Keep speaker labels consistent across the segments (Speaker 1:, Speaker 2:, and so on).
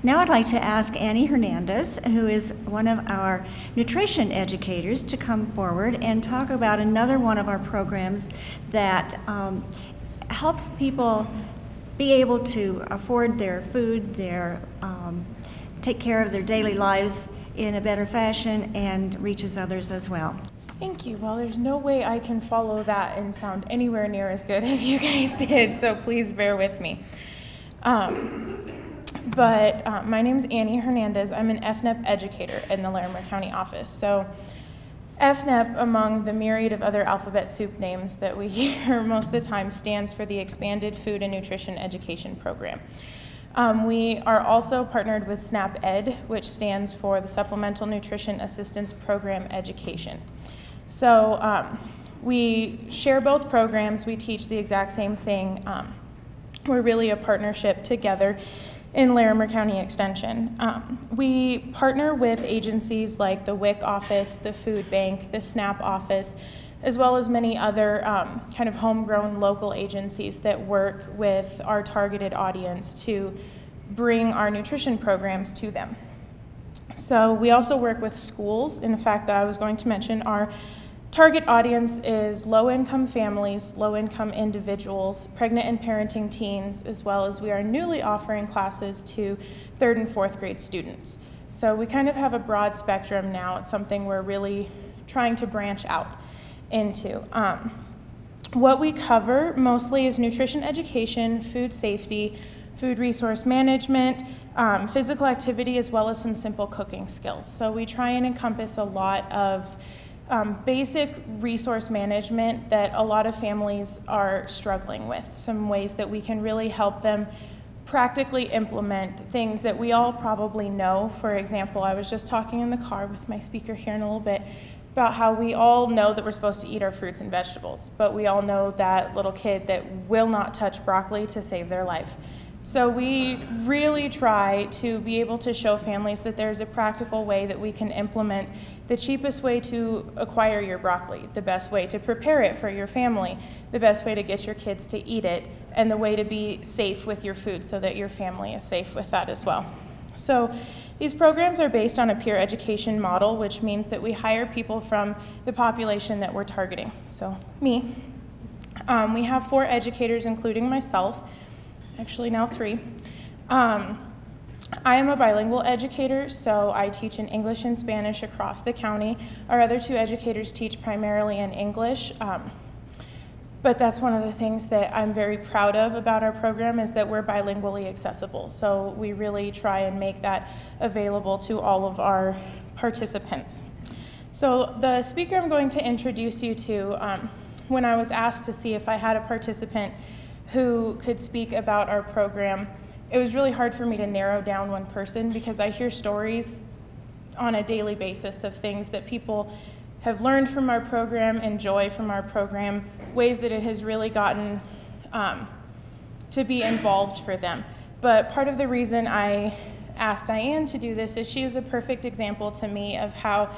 Speaker 1: Now I'd like to ask Annie Hernandez, who is one of our nutrition educators, to come forward and talk about another one of our programs that helps people be able to afford their food, take care of their daily lives in a better fashion, and reaches others as well.
Speaker 2: Thank you. Well, there's no way I can follow that and sound anywhere near as good as you guys did, so please bear with me. My name is Annie Hernandez. I'm an FNEP educator in the Larimer County office. So FNEP, among the myriad of other alphabet soup names that we hear most of the time, stands for the Expanded Food and Nutrition Education Program. We are also partnered with SNAP Ed, which stands for the Supplemental Nutrition Assistance Program Education. So we share both programs. We teach the exact same thing. We're really a partnership together in Larimer County Extension. We partner with agencies like the WIC office, the food bank, the SNAP office, as well as many other kind of homegrown local agencies that work with our targeted audience to bring our nutrition programs to them. So we also work with schools. In fact, I was going to mention our target audience is low-income families, low-income individuals, pregnant and parenting teens, as well as we are newly offering classes to 3rd and 4th grade students. So we kind of have a broad spectrum now. It's something we're really trying to branch out into. What we cover mostly is nutrition education, food safety, food resource management, physical activity, as well as some simple cooking skills. So we try and encompass a lot of basic resource management that a lot of families are struggling with, some ways that we can really help them practically implement things that we all probably know. For example, I was just talking in the car with my speaker here in a little bit about how we all know that we're supposed to eat our fruits and vegetables, but we all know that little kid that will not touch broccoli to save their life. So we really try to be able to show families that there's a practical way that we can implement the cheapest way to acquire your broccoli, the best way to prepare it for your family, the best way to get your kids to eat it, and the way to be safe with your food so that your family is safe with that as well. So these programs are based on a peer education model, which means that we hire people from the population that we're targeting. So me. We have 4 educators, including myself. Actually now 3. I am a bilingual educator, so I teach in English and Spanish across the county. Our other 2 educators teach primarily in English, but that's one of the things that I'm very proud of about our program is that we're bilingually accessible. So we really try and make that available to all of our participants. So the speaker I'm going to introduce you to, when I was asked to see if I had a participant who could speak about our program, it was really hard for me to narrow down one person because I hear stories on a daily basis of things that people have learned from our program, enjoy from our program, ways that it has really gotten to be involved for them. But part of the reason I asked Diane to do this is she is a perfect example to me of how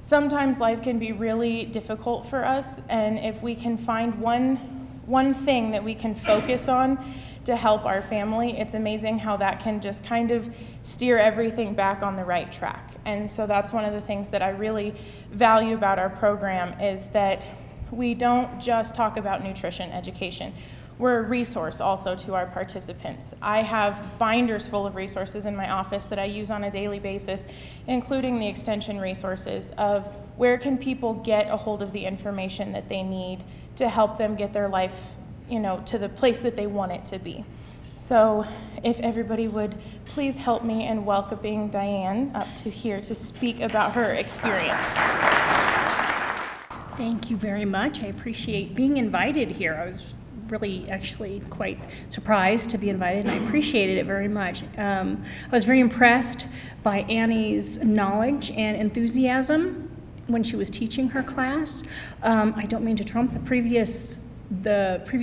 Speaker 2: sometimes life can be really difficult for us, and if we can find one thing that we can focus on to help our family, it's amazing how that can just kind of steer everything back on the right track. And so that's one of the things that I really value about our program is that we don't just talk about nutrition education. We're a resource also to our participants. I have binders full of resources in my office that I use on a daily basis, including the extension resources of where can people get a hold of the information that they need to help them get their life, to the place that they want it to be. So if everybody would please help me in welcoming Diane up to here to speak about her experience.
Speaker 3: Thank you very much. I appreciate being invited here. I was really actually quite surprised to be invited, and I appreciated it very much. I was very impressed by Annie's knowledge and enthusiasm when she was teaching her class. I don't mean to trump the previous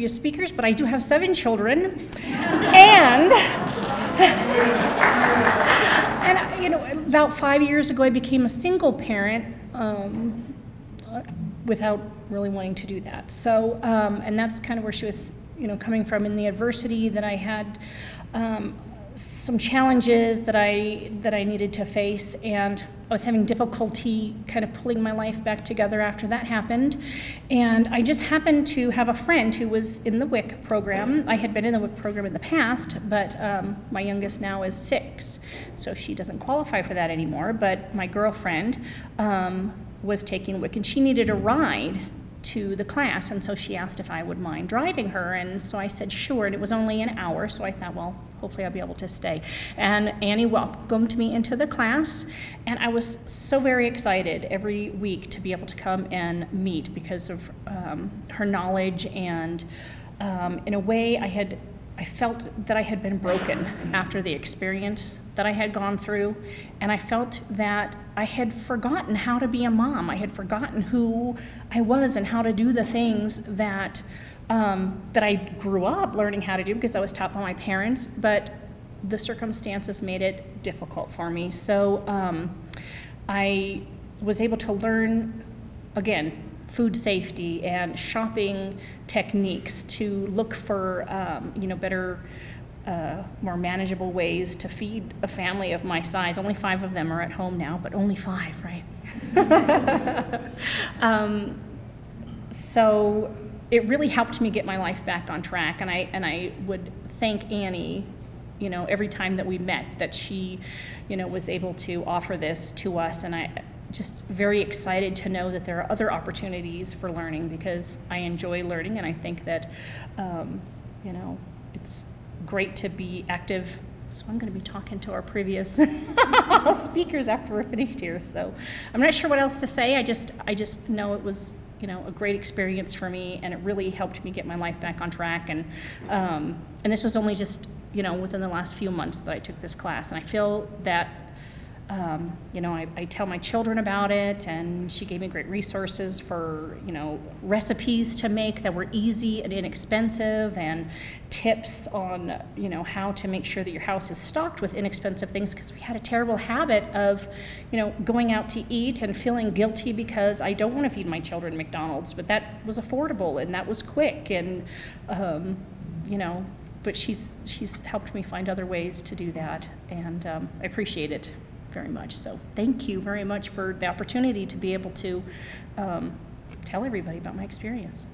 Speaker 3: speakers, but I do have 7 children, and about 5 years ago I became a single parent without really wanting to do that. So, and that's kind of where she was, coming from in the adversity that I had. some challenges that I needed to face, and I was having difficulty kind of pulling my life back together after that happened. And I just happened to have a friend who was in the WIC program. I had been in the WIC program in the past, but my youngest now is 6, so she doesn't qualify for that anymore. But my girlfriend was taking WIC, and she needed a ride to the class, and so she asked if I would mind driving her, and so I said sure, and it was only an hour, so I thought, well, hopefully I'll be able to stay. And Annie welcomed me into the class, and I was so very excited every week to be able to come and meet because of her knowledge, and in a way I felt that I had been broken after the experience that I had gone through, and I felt that I had forgotten how to be a mom. I had forgotten who I was and how to do the things that I grew up learning how to do because I was taught by my parents, but the circumstances made it difficult for me. So I was able to learn, again, food safety and shopping techniques to look for better, more manageable ways to feed a family of my size. Only 5 of them are at home now, but only 5, right? So it really helped me get my life back on track, and I would thank Annie, every time that we met, that she, was able to offer this to us, and I just very excited to know that there are other opportunities for learning because I enjoy learning, and I think that, it's great to be active. So I'm going to be talking to our previous speakers after we're finished here. So I'm not sure what else to say. I just know it was, a great experience for me, and it really helped me get my life back on track. And this was only just, within the last few months that I took this class, and I feel that I tell my children about it, and she gave me great resources for, recipes to make that were easy and inexpensive, and tips on, how to make sure that your house is stocked with inexpensive things, because we had a terrible habit of, going out to eat and feeling guilty because I don't want to feed my children McDonald's, but that was affordable and that was quick, and, but she's helped me find other ways to do that, and I appreciate it very much. So thank you very much for the opportunity to be able to tell everybody about my experience.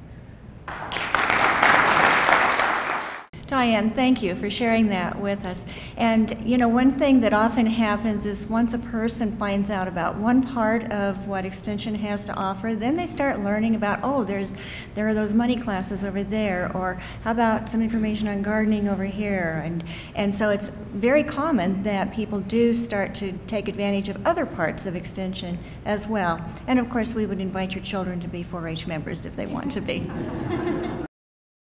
Speaker 1: Diane, thank you for sharing that with us. And one thing that often happens is once a person finds out about one part of what Extension has to offer, then they start learning about, oh, there are those money classes over there, or how about some information on gardening over here? And so it's very common that people do start to take advantage of other parts of Extension as well. And of course, we would invite your children to be 4-H members if they want to be.